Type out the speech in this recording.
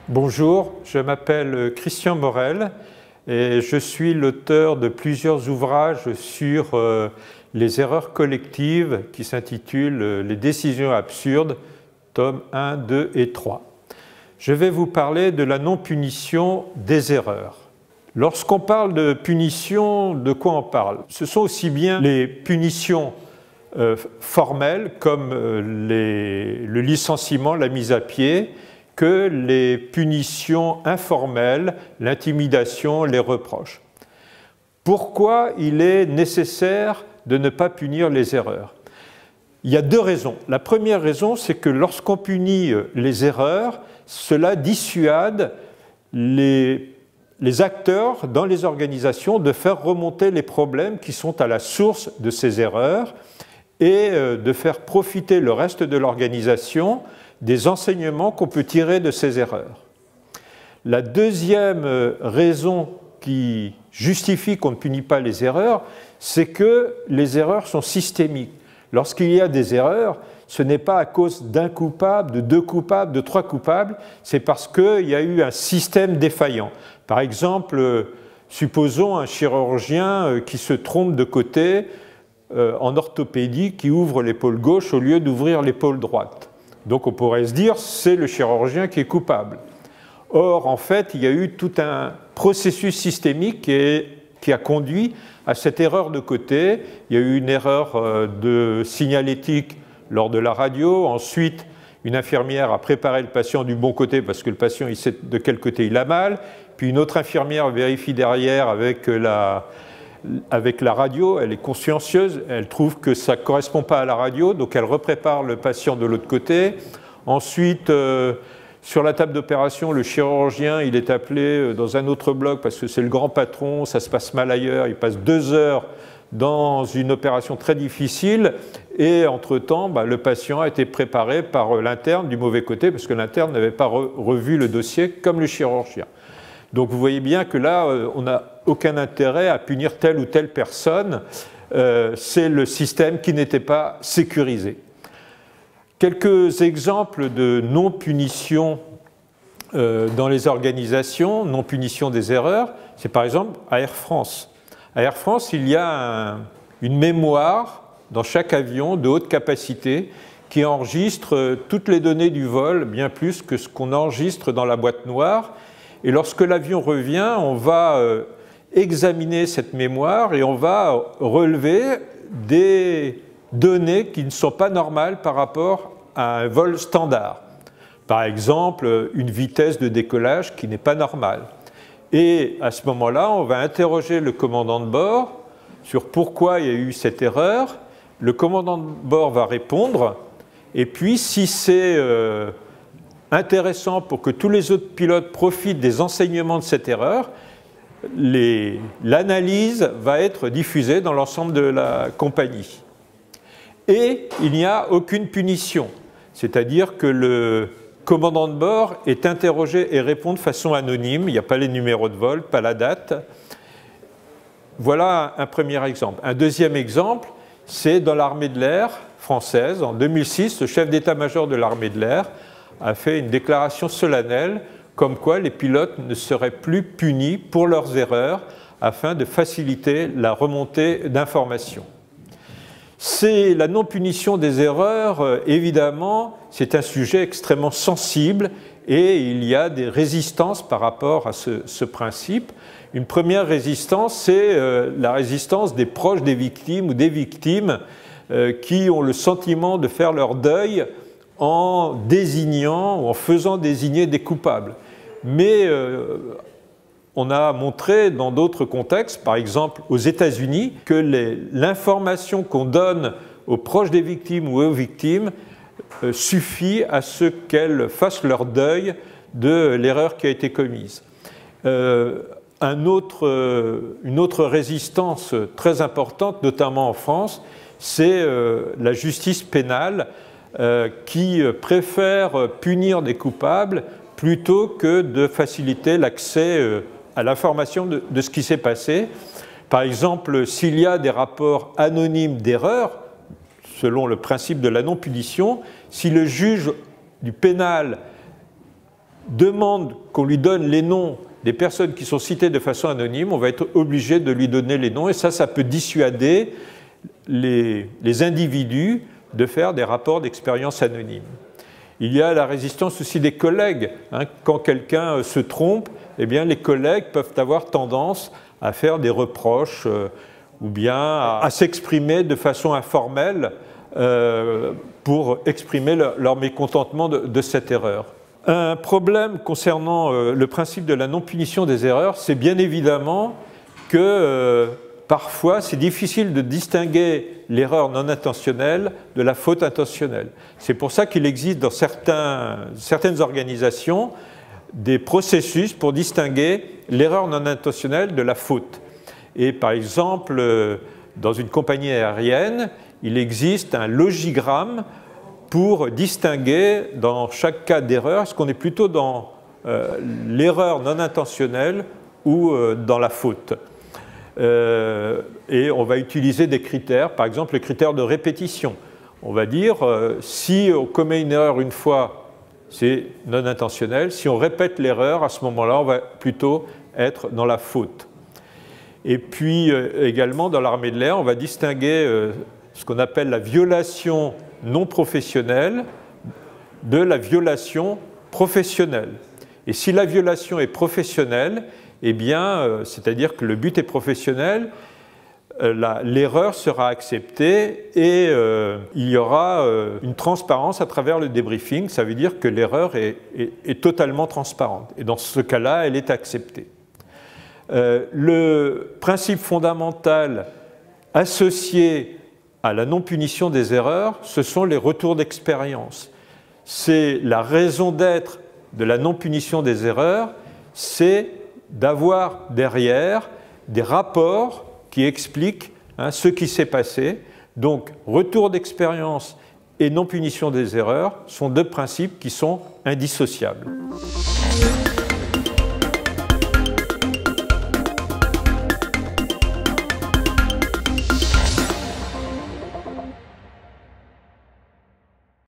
Bonjour, je m'appelle Christian Morel et je suis l'auteur de plusieurs ouvrages sur les erreurs collectives qui s'intitulent « Les décisions absurdes », tomes 1, 2 et 3. Je vais vous parler de la non-punition des erreurs. Lorsqu'on parle de punition, de quoi on parle? Ce sont aussi bien les punitions formelles comme le licenciement, la mise à pied, que les punitions informelles, l'intimidation, les reproches. Pourquoi il est nécessaire de ne pas punir les erreurs? Il y a deux raisons. La première raison, c'est que lorsqu'on punit les erreurs, cela dissuade les acteurs dans les organisations de faire remonter les problèmes qui sont à la source de ces erreurs et de faire profiter le reste de l'organisation des enseignements qu'on peut tirer de ces erreurs. La deuxième raison qui justifie qu'on ne punit pas les erreurs, c'est que les erreurs sont systémiques. Lorsqu'il y a des erreurs, ce n'est pas à cause d'un coupable, de deux coupables, de trois coupables, c'est parce qu'il y a eu un système défaillant. Par exemple, supposons un chirurgien qui se trompe de côté en orthopédie, qui ouvre l'épaule gauche au lieu d'ouvrir l'épaule droite. Donc on pourrait se dire, c'est le chirurgien qui est coupable. Or, en fait, il y a eu tout un processus systémique qui a conduit à cette erreur de côté. Il y a eu une erreur de signalétique lors de la radio. Ensuite, une infirmière a préparé le patient du bon côté parce que le patient il sait de quel côté il a mal. Puis une autre infirmière vérifie derrière avec la radio, elle est consciencieuse, elle trouve que ça ne correspond pas à la radio, donc elle reprépare le patient de l'autre côté. Ensuite, sur la table d'opération, le chirurgien il est appelé dans un autre bloc parce que c'est le grand patron, ça se passe mal ailleurs, il passe 2 heures dans une opération très difficile et entre-temps, le patient a été préparé par l'interne du mauvais côté parce que l'interne n'avait pas revu le dossier comme le chirurgien. Donc vous voyez bien que là, on n'a aucun intérêt à punir telle ou telle personne. C'est le système qui n'était pas sécurisé. Quelques exemples de non-punition dans les organisations, non-punition des erreurs, c'est par exemple à Air France. À Air France, il y a une mémoire dans chaque avion de haute capacité qui enregistre toutes les données du vol, bien plus que ce qu'on enregistre dans la boîte noire. Et lorsque l'avion revient, on va examiner cette mémoire et on va relever des données qui ne sont pas normales par rapport à un vol standard. Par exemple, une vitesse de décollage qui n'est pas normale. Et à ce moment-là, on va interroger le commandant de bord sur pourquoi il y a eu cette erreur. Le commandant de bord va répondre, et puis si c'est intéressant pour que tous les autres pilotes profitent des enseignements de cette erreur, l'analyse va être diffusée dans l'ensemble de la compagnie. Et il n'y a aucune punition, c'est-à-dire que le commandant de bord est interrogé et répond de façon anonyme, il n'y a pas les numéros de vol, pas la date. Voilà un premier exemple. Un deuxième exemple, c'est dans l'armée de l'air française. En 2006, le chef d'état-major de l'armée de l'air a fait une déclaration solennelle comme quoi les pilotes ne seraient plus punis pour leurs erreurs afin de faciliter la remontée d'informations. C'est la non-punition des erreurs, évidemment, c'est un sujet extrêmement sensible et il y a des résistances par rapport à ce principe. Une première résistance, c'est la résistance des proches des victimes ou des victimes qui ont le sentiment de faire leur deuil en désignant ou en faisant désigner des coupables. Mais on a montré dans d'autres contextes, par exemple aux États-Unis, que l'information qu'on donne aux proches des victimes ou aux victimes suffit à ce qu'elles fassent leur deuil de l'erreur qui a été commise. Une autre résistance très importante, notamment en France, c'est la justice pénale qui préfère punir des coupables plutôt que de faciliter l'accès à l'information de ce qui s'est passé. Par exemple, s'il y a des rapports anonymes d'erreurs, selon le principe de la non-punition, si le juge du pénal demande qu'on lui donne les noms des personnes qui sont citées de façon anonyme, on va être obligé de lui donner les noms, et ça peut dissuader les individus de faire des rapports d'expérience anonymes. Il y a la résistance aussi des collègues. Quand quelqu'un se trompe, eh bien, les collègues peuvent avoir tendance à faire des reproches ou bien à s'exprimer de façon informelle pour exprimer leur mécontentement de cette erreur. Un problème concernant le principe de la non-punition des erreurs, c'est bien évidemment que parfois c'est difficile de distinguer l'erreur non intentionnelle de la faute intentionnelle. C'est pour ça qu'il existe dans certaines organisations des processus pour distinguer l'erreur non intentionnelle de la faute. Et par exemple, dans une compagnie aérienne, il existe un logigramme pour distinguer dans chaque cas d'erreur, est-ce qu'on est plutôt dans l'erreur non intentionnelle ou dans la faute. Et on va utiliser des critères, par exemple le critère de répétition. On va dire, si on commet une erreur une fois, c'est non intentionnel. Si on répète l'erreur, à ce moment-là, on va plutôt être dans la faute. Et puis également, dans l'armée de l'air, on va distinguer ce qu'on appelle la violation non professionnelle de la violation professionnelle. Et si la violation est professionnelle, eh bien, c'est-à-dire que le but est professionnel, l'erreur sera acceptée et il y aura une transparence à travers le débriefing. Ça veut dire que l'erreur est totalement transparente. Et dans ce cas-là, elle est acceptée. Le principe fondamental associé à la non-punition des erreurs, ce sont les retours d'expérience. C'est la raison d'être de la non-punition des erreurs, c'est d'avoir derrière des rapports qui expliquent ce qui s'est passé. Donc, retour d'expérience et non-punition des erreurs sont deux principes qui sont indissociables.